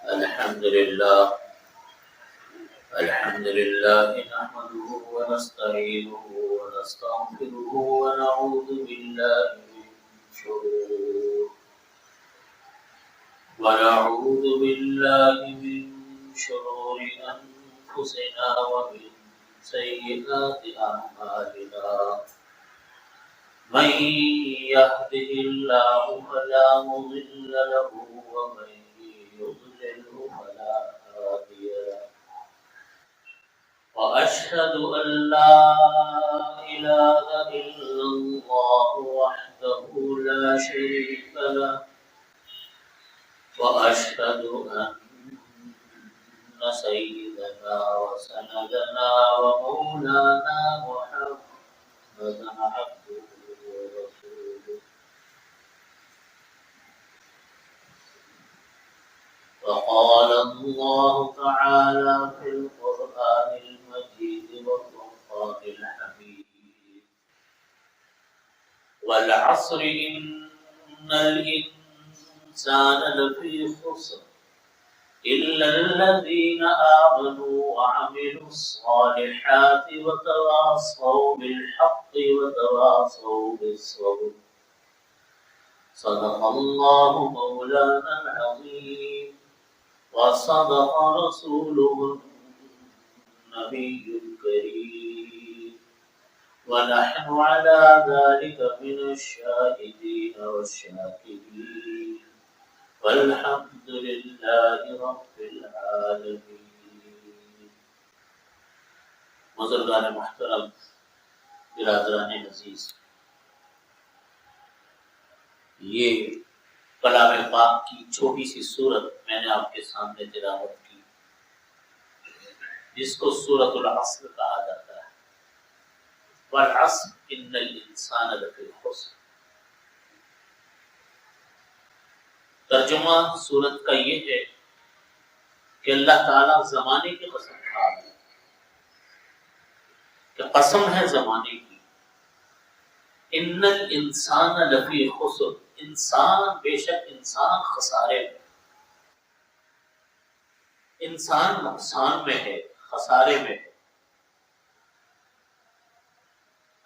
الحمد لله نحمده ونستعينه ونستغفره ونعوذ بالله من شرور أنفسنا ومن سيئات أعمالنا من يهده الله فلا مضل له ومن يضلله فلا هادي له وأشهد أن لا إله إلا الله وحده لا شريك له وأشهد أن سيدنا وسندنا ومولانا محمدا عبده ورسوله وقال الله تعالى في القرآن المجيد والفرقان الحميد والعصر إن الإنسان لفي خسر إلا الذين آمنوا وعملوا الصالحات وتواصوا بالحق وتواصوا بالصبر صدق الله مولانا العظيم وصدق رسوله النبي الكريم ونحن على ذلك من الشاهدين والشاكرين والحمد لله رب العالمين. بزرگان محترم، برادران عزیز، یہ کلام پاک کی چھوٹی سی سورت میں نے آپ کے سامنے تلاوت کی، جس کو سورۃ العصر کہا جاتا ہے۔ والعصر ان الانسان لفی خسر۔ ترجمہ سورت کا یہ ہے کہ اللہ تعالیٰ زمانے کی قسم کھا رہا ہے، کہ قسم ہے زمانے کی، ان الانسان لفی خسر، انسان بے شک انسان خسارے میں، انسان نقصان میں ہے، خسارے میں ہے۔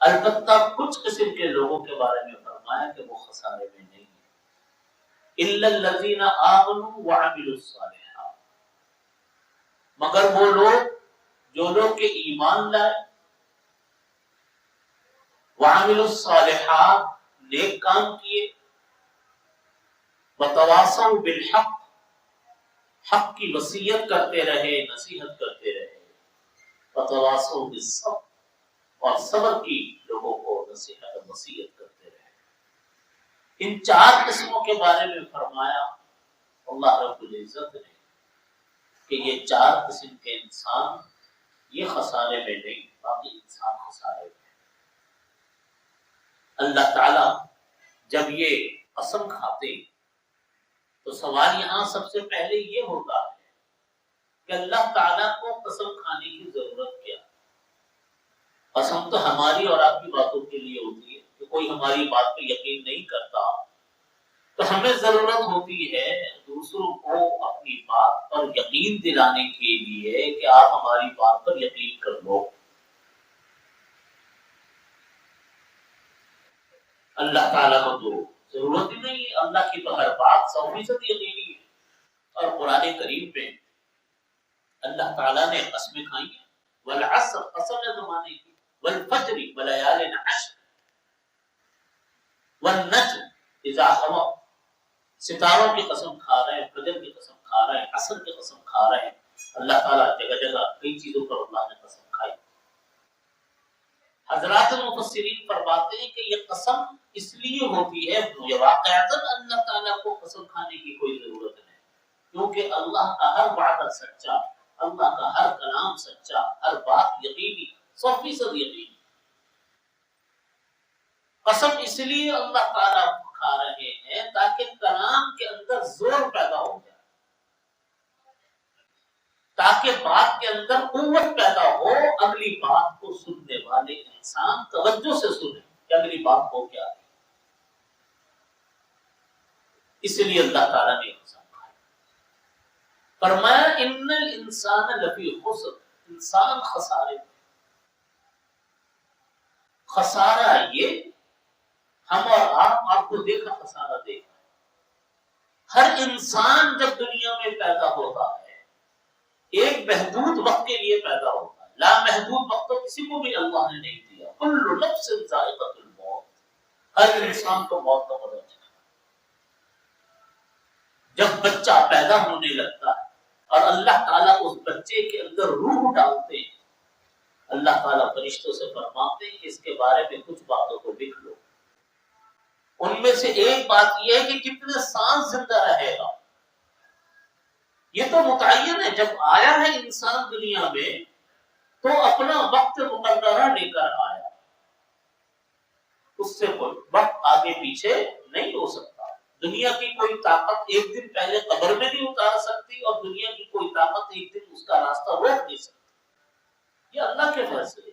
البتہ کچھ قسم کے لوگوں کے بارے میں فرمایا کہ وہ خسارے میں نہیں ہے، الا الذین آمنوا وعملوا الصالحات، مگر وہ لوگ جو لوگ کے ایمان لائے، وعملوا الصالحات، نیک کام کیے، وتواصوا بالحق، حق کی وصیت کرتے رہے، نصیحت کرتے رہے، وتواصوا بالصبر، اور صبر کی لوگوں کو نصیحت و وصیت کرتے رہے۔ ان چار قسموں کے بارے میں فرمایا اللہ رب العزت نے کہ یہ چار قسم کے انسان یہ خسارے میں نہیں، باقی انسان خسارے میں۔ اللہ تعالی جب یہ قسم کھاتے تو سوال یہاں سب سے پہلے یہ ہوتا ہے کہ اللہ تعالیٰ کو قسم کھانے کی ضرورت کیا؟ قسم تو ہماری اور آپ کی باتوں کے لیے ہوتی ہے کہ کوئی ہماری بات پہ یقین نہیں کرتا تو ہمیں ضرورت ہوتی ہے دوسروں کو اپنی بات پر یقین دلانے کے لیے کہ آپ ہماری بات پر یقین کر لو۔ اللہ تعالیٰ کو تو ضرورت ہی نہیں ہے، اللہ کی ہر بات 100% یقینی ہے۔ اور قرآن کریم میں اللہ تعالیٰ نے قسمیں کھائی ہیں، والعصر، قسم ہے زمانے کی، والفجر وليال عشر، والنجم اذا هوى، ستاروں کی قسم کھا رہے ہیں، فجر کی قسم کھا رہے ہیں، عصر کی قسم کھا رہے ہیں۔ اللہ تعالیٰ جگہ جگہ کئی چیزوں پر اللہ نے قسم کھائی۔ حضرات مفسرین فرماتے ہیں کہ یہ قسم اس لیے ہوتی ہے، یہ واقعتاً اللہ تعالیٰ کو قسم کھانے کی کوئی ضرورت نہیں، کیونکہ اللہ کا ہر وعدہ سچا، اللہ کا ہر کلام سچا، ہر بات یقینی، 100% یقینی۔ قسم اس لیے اللہ تعالیٰ کھا رہے ہیں تاکہ کلام کے اندر زور پیدا ہو جائے، تاکہ بات کے اندر قوت پیدا ہو، اگلی بات کو سننے والے انسان توجہ سے سنے کہ اگلی بات ہو کیا ہے۔ اس لیے اللہ تعالیٰ نے قسم کھائی۔ فرمایا ان الانسان لفی خسر، انسان خسارے میں۔ خسارہ یہ ہم اور آپ کو دیکھا خسارہ دیکھا۔ ہر انسان جب دنیا میں پیدا ہوتا ہے ایک محدود وقت کے لیے پیدا ہوتا ہے، لامحدود وقت تو کسی کو بھی اللہ نے نہیں دیا۔ کل نفس ذائقۃ الموت، ہر انسان کو موت کا مزہ چکھنا۔ جب بچہ پیدا ہونے لگتا ہے اور اللہ تعالیٰ اس بچے کے اندر روح ڈالتے ہیں، اللہ تعالیٰ فرشتوں سے فرماتے ہیں کہ اس کے بارے میں کچھ باتوں کو لکھ لو۔ ان میں سے ایک بات یہ ہے کہ کتنے سال زندہ رہے گا، یہ تو متعین ہے۔ جب آیا ہے انسان دنیا میں تو اپنا وقت مقررہ لے کر آیا، اس سے کوئی وقت آگے پیچھے نہیں ہو سکتا۔ دنیا کی کوئی طاقت ایک دن پہلے قبر میں نہیں اتار سکتی، اور دنیا کی کوئی طاقت ایک دن اس کا راستہ روک نہیں سکتی۔ یہ اللہ کے فیصلے۔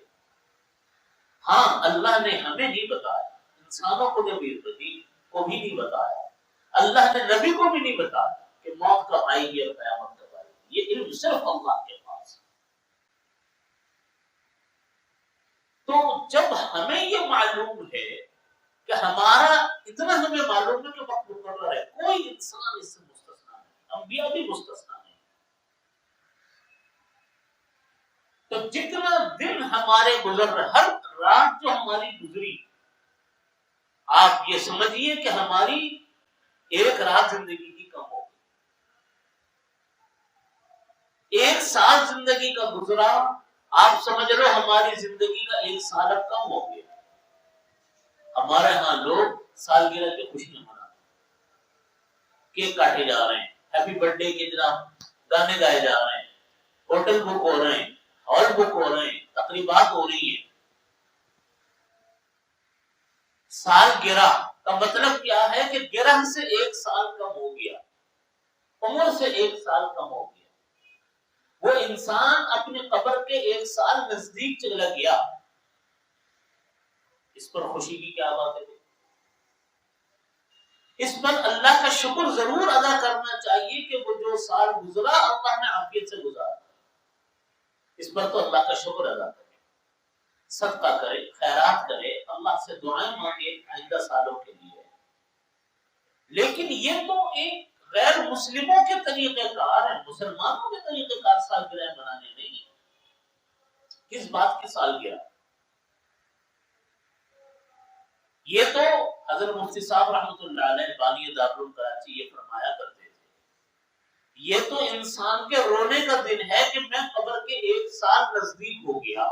ہاں اللہ نے ہمیں نہیں بتایا، انسانوں کو بھی نہیں بتایا، اللہ نے نبی کو بھی نہیں بتایا کہ موت کب آئے گی اور قیامت کب آئے گی۔ یہ علم صرف اللہ کے پاس۔ تو جب ہمیں یہ معلوم ہے کہ ہمارا اتنا ہمیں معلوم ہے کہ وقت مقرر ہے، کوئی انسان اس سے مستثنا نہیں، انبیاء بھی مستثنا نہیں۔ تو جتنا دن ہمارے گزر رہے، ہر رات جو ہماری گزری، آپ یہ سمجھیے کہ ہماری ایک رات زندگی کی کم ہو گئی۔ ایک سال زندگی کا گزرا، آپ سمجھ رہے ہماری زندگی کا ایک سال اب کم ہو گیا۔ ہمارے ہاں لوگ سالگرہ کی خوشیاں مناتے ہیں، کیک کاٹے جا رہے ہیں، ہیپی برتھ ڈے کے جناب گانے گائے جا رہے ہیں، ہوٹل بک ہو رہے ہیں، ہال بک ہو رہے ہیں، تقریبات ہو رہی ہیں۔ سال گرہ کا مطلب کیا ہے کہ گرہ سے ایک سال کم ہو گیا، عمر سے ایک سال کم ہو گیا۔ وہ انسان اپنے قبر کے ایک سال نزدیک چلا گیا۔ اس پر خوشی کی کیا بات ہے؟ اس پر اللہ کا شکر ضرور ادا کرنا چاہیے کہ وہ جو سال گزرا اللہ نے عافیت سے گزارا۔ اس پر تو اللہ کا شکر ادا کرے، صدقہ کرے، خیرات کرے، اللہ سے دعائیں مانگے آئندہ سالوں کے لیے۔ لیکن یہ تو ایک غیر مسلموں کے طریقہ کار ہے، مسلمانوں کے طریقہ کار سالگرہ منانے نہیں۔ کس بات کی سالگرہ؟ یہ تو حضرت مفتی صاحب رحمۃ اللہ علیہ بانی دارالعلوم کراچی یہ فرمایا کرتے تھے، یہ تو انسان کے رونے کا دن ہے کہ میں قبر کے ایک سال نزدیک ہو گیا۔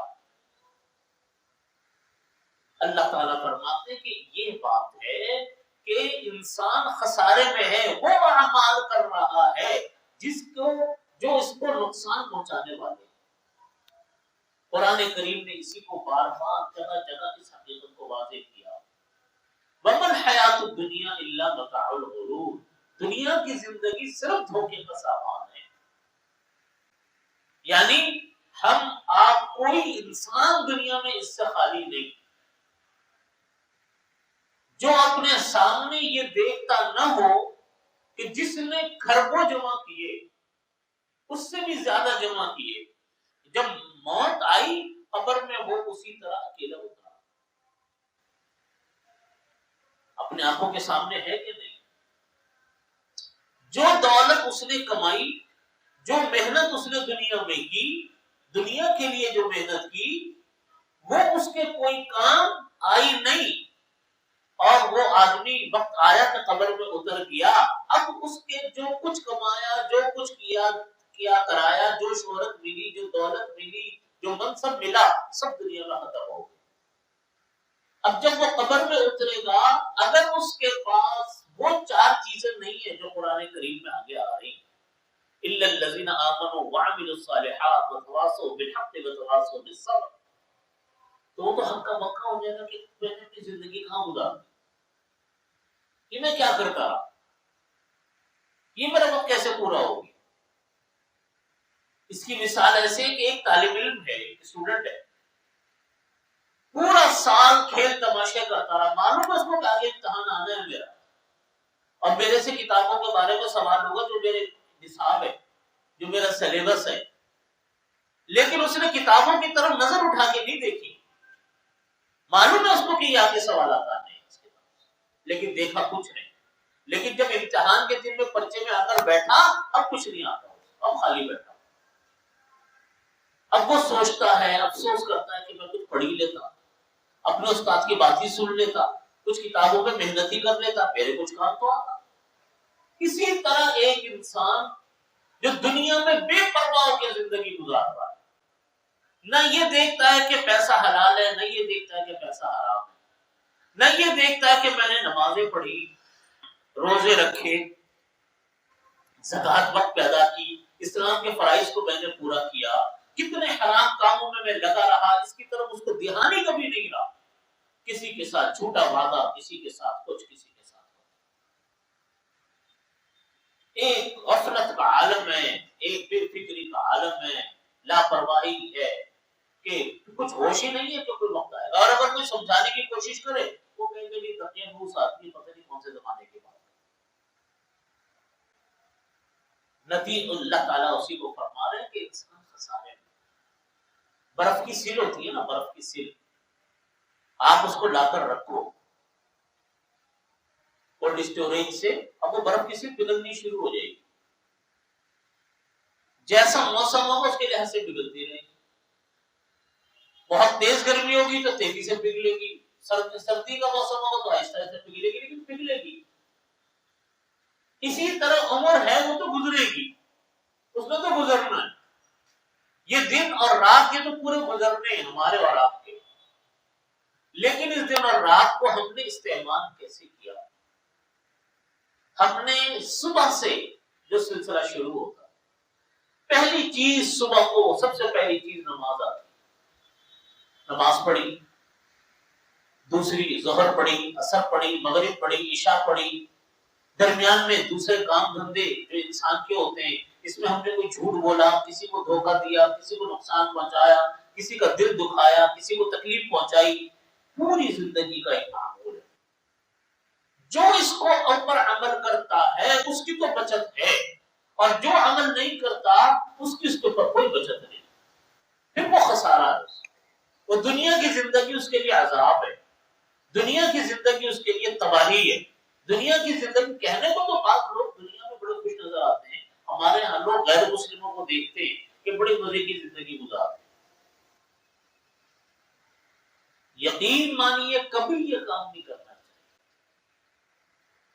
اللہ تعالیٰ فرماتے ہیں کہ یہ بات ہے کہ انسان خسارے میں ہے، وہ اعمال کر رہا ہے جو اس کو نقصان پہنچانے والے ہیں۔ قرآن کریم نے اسی کو بار بار جگہ جگہ اس حقیقت کو واضح کیا۔ وَمَا الْحَيَاةُ الدُّنْيَا إِلَّا مَتَاعُ الْغُرُورِ، دنیا کی زندگی صرف دھوکے کا سامان ہے۔ یعنی ہم آپ کوئی انسان دنیا میں اس سے خالی نہیں جو اپنے سامنے یہ دیکھتا نہ ہو کہ جس نے کھربوں جمع کیے اس سے بھی زیادہ جمع کیے، جب موت آئی قبر میں وہ اسی طرح اکیلا اترا۔ اپنے آنکھوں کے سامنے ہے کہ نہیں؟ جو دولت اس نے کمائی، جو محنت اس نے دنیا میں کی، دنیا کے لیے جو محنت کی، وہ اس کے کوئی کام آئی نہیں، اور وہ آدمی وقت آیا کہ قبر میں اتر گیا۔ اب اس کے جو کچھ کمایا، جو کچھ کیا کرایا، جو شہرت ملی، جو دولت ملی، جو منصب ملا، سب دنیا میں ختم ہو گیا۔ اب جب وہ قبر میں اترے گا، اگر اس کے پاس وہ چار چیزیں نہیں ہیں جو قرآن کریم میں آگے آ رہی ہیں، الا الذين امنوا وعملوا الصالحات وتواصوا بالحق وتواصوا بالصبر، تو وہ تو ہکا بکا ہو جائے گا کہ میں نے اپنی زندگی کہاں گزار دی، یہ میں کیا کرتا رہا، یہ میرا وقت کیسے پورا ہو گیا۔ اس کی مثال ایسے ہے کہ ایک طالب علم ہے، ایک اسٹوڈنٹ ہے، پورا سال کھیل تماشے کرتا رہا، معلوم ہے اس کو کہ آگے امتحان آنا ہے میرا، اور میرے سے کتابوں کے بارے میں سوال ہوگا جو میرے نصاب ہے، جو میرا سلیبس ہے، لیکن اس نے کتابوں کی طرف نظر اٹھا کے نہیں دیکھی. معلوم ہے اس کو کہ یہ آگے سوالات آنے ہیں اس کے پاس، لیکن دیکھا کچھ نہیں. لیکن جب امتحان کے دن میں پرچے میں آ کر بیٹھا، اب کچھ نہیں آتا، اب خالی بیٹھا. اب وہ سوچتا ہے، افسوس کرتا ہے کہ میں کچھ پڑھ ہی لیتا، اپنے استاد کی بات ہی سن لیتا، کچھ کتابوں میں محنت ہی کر لیتا، میرے کچھ کام تو آتا. اسی طرح ایک انسان جو دنیا میں بے پرواہ ہو کے زندگی گزار رہا ہے، نہ یہ دیکھتا ہے کہ پیسہ حلال ہے، نہ یہ دیکھتا ہے کہ پیسہ حرام ہے، نہ یہ دیکھتا ہے کہ میں نے نمازیں پڑھی، روزے رکھے، زکات وقت پیدا کی، اسلام کے فرائض کو میں نے پورا کیا، کتنے حرام کاموں میں لگا رہا، اس کی طرف اس کو دھیان ہی کبھی نہیں رہا. کسی کے ساتھ جھوٹا وعدہ، کسی کے ساتھ کچھ، کسی کے ساتھ ایک غفلت کا عالم ہے، ایک بے فکری کا عالم ہے، لاپرواہی ہے کہ کچھ ہوش ہی نہیں ہے کہ کوئی وقت آئے گا. اور اگر کوئی سمجھانے کی کوشش کرے وہ کہیں گے نہیں دقیق روس آدمی پتہ نہیں کون سے زمانے کے بعد. نتیجہ اللہ تعالیٰ اسی کو فرما رہے ہیں کہ انسان خسارے میں. برف کی سیل ہوتی ہے نا، برف کی سیل، آپ اس کو لا کر رکھو کولڈ اسٹوریج سے، اب وہ برف کی سیل پگھلنی شروع ہو جائے گی. جیسا موسم ہوگا اس کے لحاظ سے پگھلتی رہے گی. بہت تیز گرمی ہوگی تو تیزی سے پگھلے گی، سردی کا موسم ہوگا تو آہستہ آہستہ پگھلے گی، لیکن پگھلے گی. اسی طرح عمر ہے وہ تو گزرے گی، اس میں تو گزرنا ہے. یہ دن اور رات یہ تو پورے گزرنے ہیں ہمارے اور آپ کے، لیکن اس دن اور رات کو ہم نے استعمال کیسے کیا؟ ہم نے صبح سے جو سلسلہ شروع ہوتا، پہلی چیز صبح کو سب سے پہلی چیز نماز آتی، نماز پڑھی، دوسری ظہر پڑھی، عصر پڑھی، مغرب پڑھی، عشاء پڑھی، درمیان میں دوسرے کام دھندے جو انسان کے ہوتے ہیں، اس میں ہم نے کوئی جھوٹ بولا، کسی کو دھوکہ دیا، کسی کو نقصان پہنچایا، کسی کا دل دکھایا، کسی کو تکلیف پہنچائی، پوری زندگی کا ایک معمول ہے. جو اس کو اوپر عمل کرتا ہے اس کی تو بچت ہے، اور جو عمل نہیں کرتا اس کی اس کے اوپر کوئی بچت نہیں، پھر وہ خسارہ ہے. وہ دنیا کی زندگی اس کے لیے عذاب ہے، دنیا کی زندگی اس کے لیے تباہی ہے. دنیا کی زندگی کہنے کو تو بعض لوگ دنیا میں بڑے خوش نظر آتے ہیں، ہمارے ہاں لوگ غیر مسلموں کو دیکھتے ہیں کہ بڑے مزے کی زندگی گزارتے ہیں. یقین مانیے کبھی یہ کام نہیں کرنا چاہیے.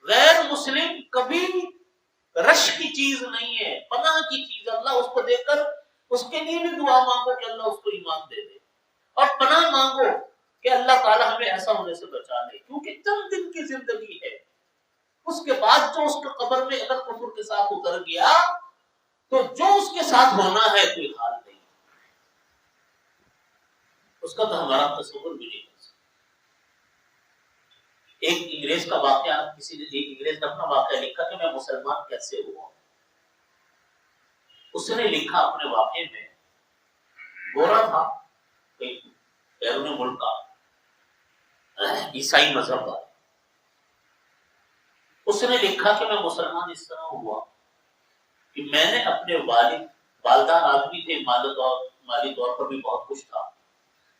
غیر مسلم کبھی رش کی چیز نہیں ہے، پناہ کی چیز. اللہ اس کو دیکھ کر اس کے لیے بھی دعا مانگو کہ اللہ اس کو ایمان دے دے، اور پناہ مانگو کہ اللہ تعالی ہمیں ایسا ہونے سے بچا لے، کیونکہ چند دن کی زندگی ہے. اس کے بعد جو اس کے قبر میں اگر کفر کے ساتھ اتر گیا تو جو اس کے ساتھ ہونا ہے کوئی حال نہیں، اس کا تو ہمارا تصور بھی نہیں کر سکتا. ایک انگریز کا واقعہ، کسی نے ایک انگریز نے اپنا واقعہ لکھا کہ میں مسلمان کیسے ہوا. اس نے لکھا اپنے واقعے میں، گورا تھا، بیرون ملک کا، عیسائی مذہب کا. اس نے لکھا کہ میں مسلمان اس طرح ہوا کہ میں نے اپنے والدان آدمی تھے، مالی طور پر بھی بہت کچھ تھا.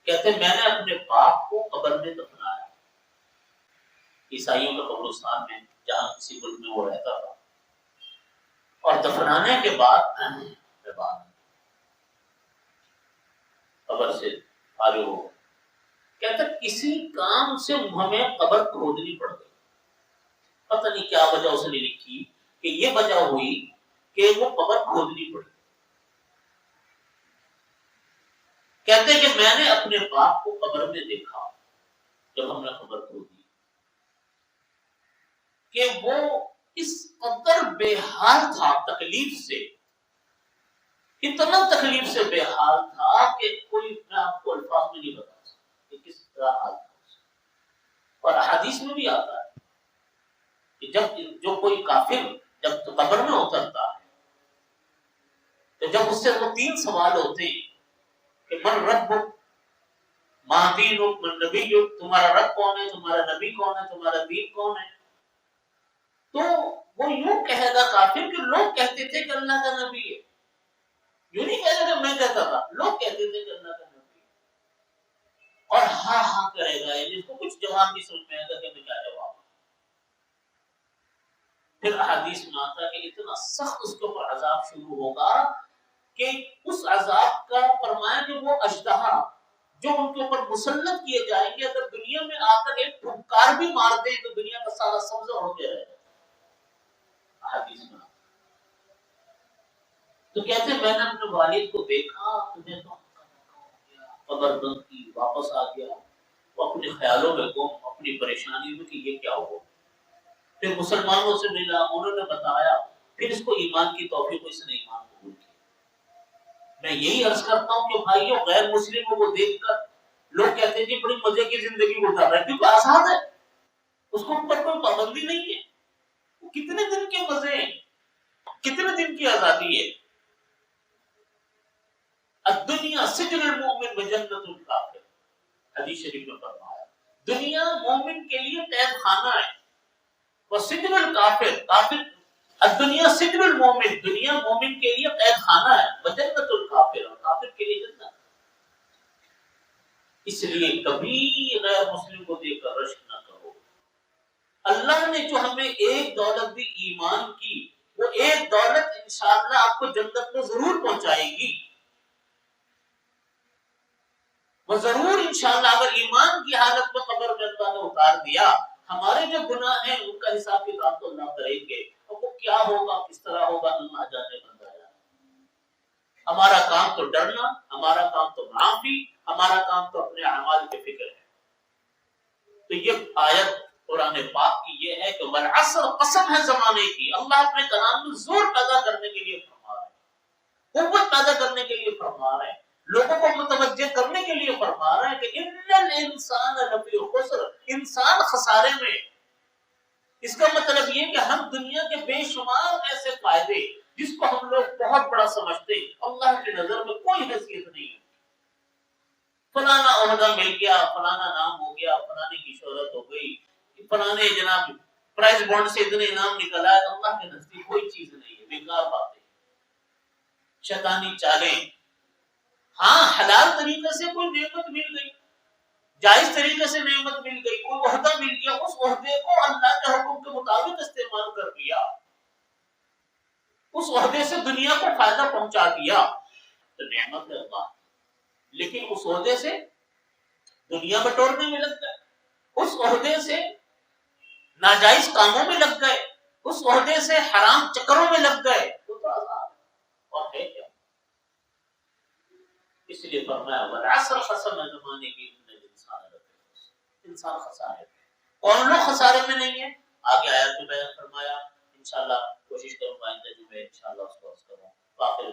کہتے میں نے اپنے باپ کو قبر میں دفنایا، عیسائیوں کے قبرستان میں جہاں کسی ملک میں وہ رہتا تھا، اور دفنانے کے بعد میں قبر سے فارغ ہو. کہتا کسی کام سے ہمیں قبر کھودنی پڑ گئی. پتہ نہیں کیا وجہ اس نے لکھی کہ یہ وجہ ہوئی کہ وہ قبر کھودنی پڑی. کہتے کہ میں نے اپنے باپ کو قبر میں دیکھا جب ہم نے قبر کھودی کہ وہ اس قدر بے حال تھا تکلیف سے، اتنا تکلیف سے بے حال تھا کہ کوئی میں آپ کو الفاظ میں نہیں بتا سکتا کہ کس طرح حال تھا. اور حدیث میں بھی آتا ہے کہ جب جو کوئی کافر جب قبر میں اترتا ہے تو جب اس سے وہ 3 سوال ہوتے ہیں کہ من ربک، ما دینک، من نبیک، تمہارا رب کون ہے، تمہارا نبی کون ہے، تمہارا دین کون ہے. تو وہ یوں کہے گا کافر کہ لوگ کہتے تھے کہ اللہ کا نبی ہے، رہتا تھا، لوگ کہتے تھے کہ اللہ کا نبی، اور ہاں ہاں کرے گا، اس کو کچھ جواب نہیں سمجھ میں آئے گا کہ میں کیا جواب. پھر احادیث میں آتا ہے کہ اتنا سخت اس کے اوپر عذاب شروع ہوگا کہ اس عذاب کا فرمایا کہ وہ اژدہا جو ان کے اوپر مسلط کیے جائیں گے، اگر دنیا میں آ کر ایک پھنکار بھی مار دیں تو دنیا کا سارا سبزہ ہو کے رہے گا. حدیث میں تو کہتے ہیں میں نے اپنے والد کو دیکھا، تمہیں تو قبر بند کی، واپس آ گیا، وہ اپنے خیالوں میں گم، اپنی پریشانی میں کہ یہ کیا ہوا. پھر مسلمانوں سے ملا، انہوں نے بتایا، پھر اس کو ایمان کی توفیق، اس نے ایمان قبول کیا. میں یہی عرض کرتا ہوں کہ بھائیوں، غیر مسلموں کو دیکھ کر لوگ کہتے ہیں کہ بڑی مزے کی زندگی گزار رہا ہے، کیونکہ آزاد ہے، اس کو اوپر کوئی پابندی نہیں ہے. وہ کتنے دن کے مزے ہیں، کتنے دن کی آزادی ہے. الدنیا سجن المؤمن وجنت الکافر، حدیث شریف میں فرمایا دنیا مومن کے لیے قید خانہ ہے، وہ سجن الکافر، کافر، الدنیا سجن المؤمن، دنیا مومن کے لیے قید خانہ ہے، وجنت الکافر، اور کافر کے لیے جنت. اس لیے کبھی غیر مسلم کو دیکھ کر رشک نہ کرو. اللہ نے جو ہمیں ایک دولت دی ایمان کی، وہ ایک دولت انشاءاللہ آپ کو جنت میں ضرور پہنچائے گی. وہ ضرور انشاءاللہ، اگر ایمان کی حالت میں قبر میں اللہ نے اتار دیا، ہمارے جو گناہ ہیں ان کا حساب کتاب تو اللہ کریں گے، اور وہ کیا ہوگا، کس طرح ہوگا، اللہ جانے بندہ جانے. ہمارا کام تو ڈرنا، ہمارا کام تو معافی، ہمارا کام تو اپنے اعمال کی فکر ہے. تو یہ آیت قرآن پاک کی یہ ہے کہ والعصر، قسم ہے زمانے کی. اللہ اپنے کلام میں زور پیدا کرنے کے لیے فرما رہے ہیں، قوت پیدا کرنے کے لیے فرما رہے ہیں، لوگوں کو متوجہ کرنے کے لیے فرما رہے ہیں کہ ان الانسان لفی خسر، انسان خسارے میں. اس کا مطلب یہ کہ ہم دنیا کے بے شمار ایسے فائدے جس کو ہم لوگ بہت بڑا سمجھتے ہیں، اللہ کی نظر میں کوئی حیثیت نہیں ہے. فلانا عہدہ مل گیا، فلانا نام ہو گیا، فلانے کی شہرت ہو گئی، فلانے جناب پرائز بانڈ سے اتنے انعام نکل آئے، اللہ کے نزدیک کوئی چیز نہیں ہے، بیکار باتیں، شیطانی چالیں. ہاں حلال طریقے سے کوئی نعمت مل گئی، جائز طریقے سے نعمت مل گئی، کوئی عہدہ مل گیا، اس عہدے کو اللہ کے حکم کے مطابق استعمال کر لیا، اس عہدے سے دنیا کو فائدہ پہنچا دیا، تو نعمت ہے اللہ. لیکن اس عہدے سے دنیا بٹورنے میں لگ گئے، اس عہدے سے ناجائز کاموں میں لگ گئے، اس عہدے سے حرام چکروں میں لگ گئے، تو عذاب اور ہے کیا. اس لیے فرمایا والعصر، قسم ہے زمانے کی، انسان خسارے میں. کون لوگ خسارے میں نہیں ہیں، آگے آیات میں بیان فرمایا. انشاءاللہ کوشش کروں گا آئندہ جمعے انشاءاللہ اس کو عرض کروں. باقی